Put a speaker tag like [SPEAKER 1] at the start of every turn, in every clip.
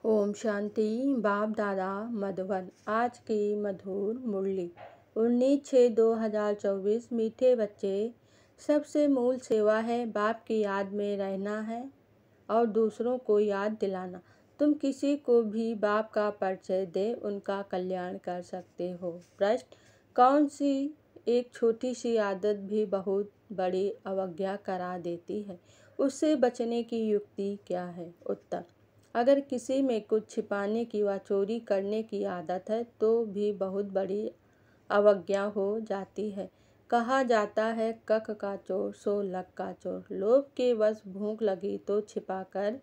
[SPEAKER 1] ओम शांति। बाप दादा मधुबन। आज की मधुर मुरली 19/6/2024। मीठे बच्चे, सबसे मूल सेवा है बाप की याद में रहना है और दूसरों को याद दिलाना। तुम किसी को भी बाप का परिचय दे उनका कल्याण कर सकते हो। प्रश्न: कौन सी एक छोटी सी आदत भी बहुत बड़ी अवज्ञा करा देती है? उससे बचने की युक्ति क्या है? उत्तर: अगर किसी में कुछ छिपाने की व चोरी करने की आदत है तो भी बहुत बड़ी अवज्ञा हो जाती है। कहा जाता है, कख का चोर सो लख का चोर। लोभ के वश भूख लगी तो छिपाकर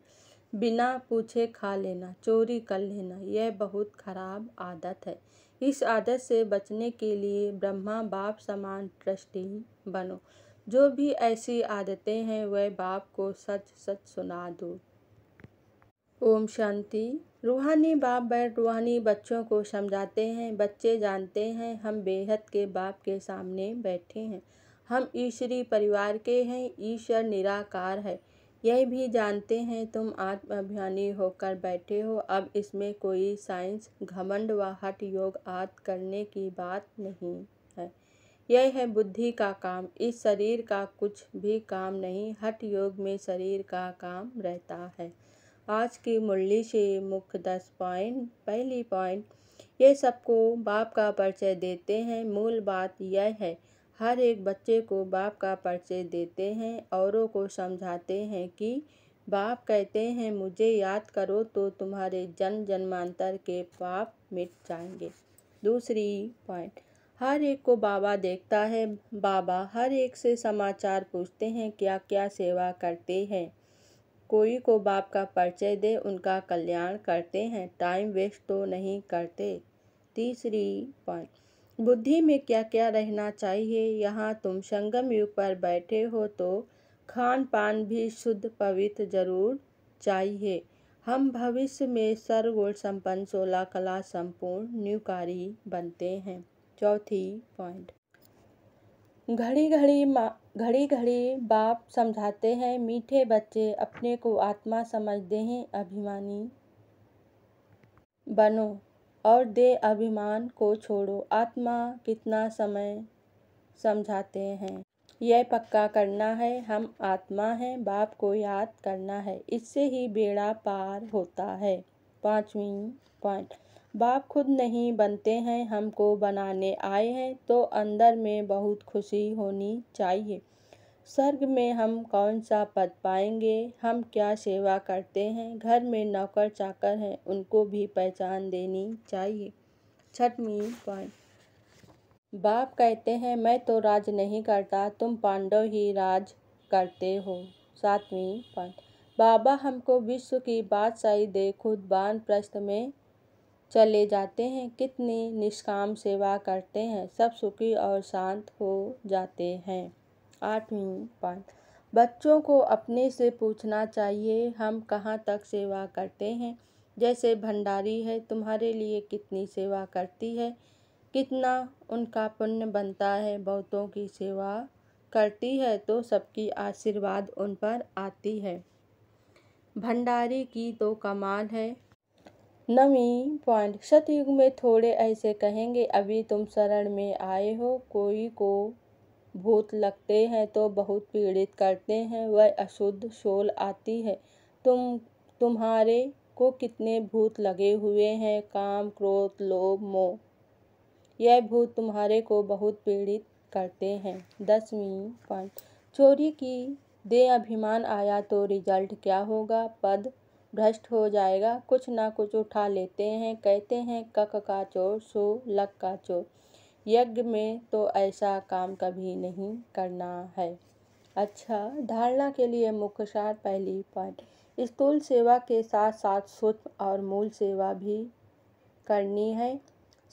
[SPEAKER 1] बिना पूछे खा लेना, चोरी कर लेना, यह बहुत खराब आदत है। इस आदत से बचने के लिए ब्रह्मा बाप समान ट्रस्टी बनो। जो भी ऐसी आदतें हैं वह बाप को सच सच सुना दो। ओम शांति। रूहानी बाप रूहानी बच्चों को समझाते हैं। बच्चे जानते हैं हम बेहद के बाप के सामने बैठे हैं। हम ईश्वरीय परिवार के हैं। ईश्वर निराकार है। यह भी जानते हैं तुम आत्माभिमानी होकर बैठे हो। अब इसमें कोई साइंस, घमंड व हठ योग आदि करने की बात नहीं है। यह है बुद्धि का काम। इस शरीर का कुछ भी काम नहीं। हठ योग में शरीर का काम रहता है। आज की मुरली से मुख्य 10 पॉइंट। पहली पॉइंट, ये सबको बाप का परिचय देते हैं। मूल बात यह है, हर एक बच्चे को बाप का परिचय देते हैं। औरों को समझाते हैं कि बाप कहते हैं मुझे याद करो तो तुम्हारे जन्म जन्मांतर के पाप मिट जाएंगे। दूसरी पॉइंट, हर एक को बाबा देखता है। बाबा हर एक से समाचार पूछते हैं, क्या क्या सेवा करते हैं। कोई को बाप का परिचय दे उनका कल्याण करते हैं, टाइम वेस्ट तो नहीं करते। तीसरी पॉइंट, बुद्धि में क्या क्या रहना चाहिए। यहाँ तुम संगम युग पर बैठे हो तो खान पान भी शुद्ध पवित्र जरूर चाहिए। हम भविष्य में सर्वगुण संपन्न 16 कला संपूर्ण न्यूकारी बनते हैं। चौथी पॉइंट, घड़ी घड़ी बाप समझाते हैं मीठे बच्चे अपने को आत्मा समझते हैं, अभिमानी बनो और दे अभिमान को छोड़ो। आत्मा कितना समय समझाते हैं, यह पक्का करना है हम आत्मा हैं, बाप को याद करना है, इससे ही बेड़ा पार होता है। पांचवी पॉइंट, बाप खुद नहीं बनते हैं, हमको बनाने आए हैं, तो अंदर में बहुत खुशी होनी चाहिए। स्वर्ग में हम कौन सा पद पाएंगे, हम क्या सेवा करते हैं, घर में नौकर चाकर हैं उनको भी पहचान देनी चाहिए। छठवीं पॉइंट, बाप कहते हैं मैं तो राज नहीं करता, तुम पांडव ही राज करते हो। सातवीं पॉइंट, बाबा हमको विश्व की बादशाही दे खुद वानप्रस्थ में चले जाते हैं, कितनी निष्काम सेवा करते हैं, सब सुखी और शांत हो जाते हैं। आठवीं पॉइंट, बच्चों को अपने से पूछना चाहिए हम कहाँ तक सेवा करते हैं। जैसे भंडारी है, तुम्हारे लिए कितनी सेवा करती है, कितना उनका पुण्य बनता है। बहुतों की सेवा करती है तो सबकी आशीर्वाद उन पर आती है। भंडारी की तो कमाल है। नवीं पॉइंट, सतयुग में थोड़े ऐसे कहेंगे अभी तुम शरण में आए हो, कोई को भूत लगते हैं तो बहुत पीड़ित करते हैं, वह अशुद्ध सोल आती है। तुम्हारे को कितने भूत लगे हुए हैं, काम क्रोध लोभ मोह, यह भूत तुम्हारे को बहुत पीड़ित करते हैं। 10वीं पॉइंट, चोरी की दे अभिमान आया तो रिजल्ट क्या होगा, पद भ्रष्ट हो जाएगा। कुछ ना कुछ उठा लेते हैं, कहते हैं कख का चोर सो लख का चोर। यज्ञ में तो ऐसा काम कभी नहीं करना है। अच्छा, धारणा के लिए मुख्य सार। पहली पॉइंट, स्थूल सेवा के साथ साथ सूक्ष्म और मूल सेवा भी करनी है।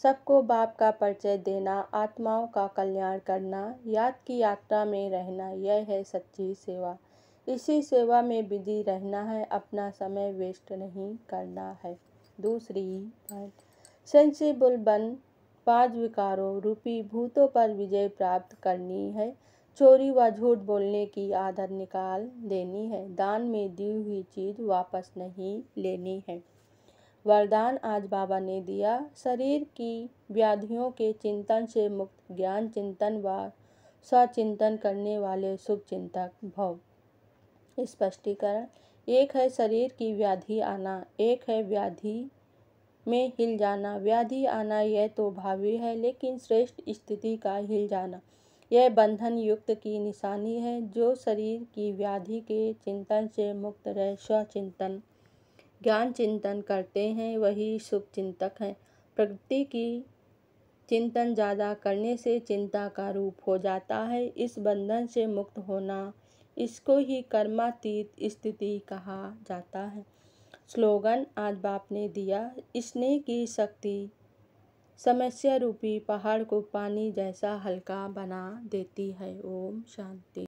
[SPEAKER 1] सबको बाप का परिचय देना, आत्माओं का कल्याण करना, याद की यात्रा में रहना, यह है सच्ची सेवा। इसी सेवा में बिजी रहना है, अपना समय वेस्ट नहीं करना है। दूसरी पॉइंट, सेंसिबल बन 5 विकारों रूपी भूतों पर विजय प्राप्त करनी है। चोरी व झूठ बोलने की आदत निकाल देनी है। दान में दी हुई चीज वापस नहीं लेनी है। वरदान आज बाबा ने दिया, शरीर की व्याधियों के चिंतन से मुक्त, ज्ञान चिंतन व स्वचिंतन करने वाले शुभ चिंतक भव। स्पष्टीकरण। एक है शरीर की व्याधि आना, एक है व्याधि में हिल जाना। व्याधि आना यह तो भावी है, लेकिन श्रेष्ठ स्थिति का हिल जाना यह बंधन युक्त की निशानी है। जो शरीर की व्याधि के चिंतन से मुक्त रह स्वचिंतन ज्ञान चिंतन करते हैं वही शुभ चिंतक हैं। प्रकृति की चिंतन ज़्यादा करने से चिंता का रूप हो जाता है। इस बंधन से मुक्त होना, इसको ही कर्मातीत स्थिति कहा जाता है। स्लोगन आज बाप ने दिया, स्नेह की शक्ति समस्या रूपी पहाड़ को पानी जैसा हल्का बना देती है। ओम शांति।